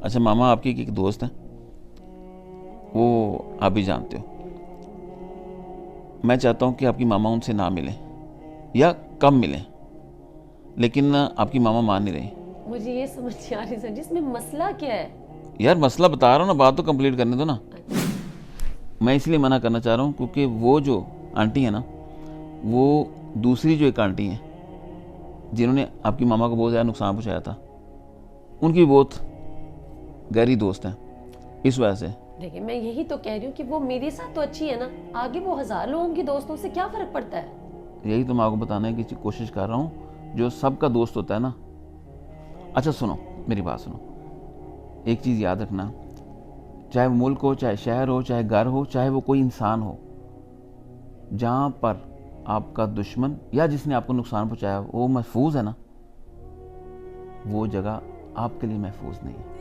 اچھا ماما، آپ کی ایک دوست ہیں، وہ آپ بھی جانتے ہو، میں چاہتا ہوں کہ آپ کی ماما ان سے نہ ملیں یا کم ملیں، لیکن آپ کی ماما مان نہیں رہی۔ مجھے یہ سمجھ نہیں آ رہی سر جس میں مسئلہ کیا ہے؟ یار مسئلہ بتا رہا ہوں نا، بات تو کمپلیٹ کرنے دو نا۔ میں اس لیے منع کرنا چاہ رہا ہوں کیونکہ وہ جو آنٹی ہیں نا، وہ دوسری جو ایک آنٹی ہیں جنہوں نے آپ کی ماما کو بہت زیادہ نقصان پہنچایا تھا، ان کی بہت گہری دوست ہیں، اس وجہ سے۔ دیکھیں میں یہی تو کہہ رہی ہوں کہ وہ میرے ساتھ تو اچھی ہے نا، آگے وہ 1000 لوگوں کی دوستوں سے کیا فرق پڑتا ہے؟ یہی تو میں آپ کو بتانے کی کوشش کر رہا ہوں، جو سب کا دوست ہوتا ہے نا۔ اچھا سنو میری بات سنو، ایک چیز یاد رکھنا، چاہے وہ ملک ہو، چاہے شہر ہو، چاہے گھر ہو، چاہے وہ کوئی انسان ہو، جہاں پر آپ کا دشمن یا جس نے آپ کو نقصان پہنچایا وہ محفوظ ہے نا، وہ جگہ آپ کے لیے محفوظ نہیں ہے۔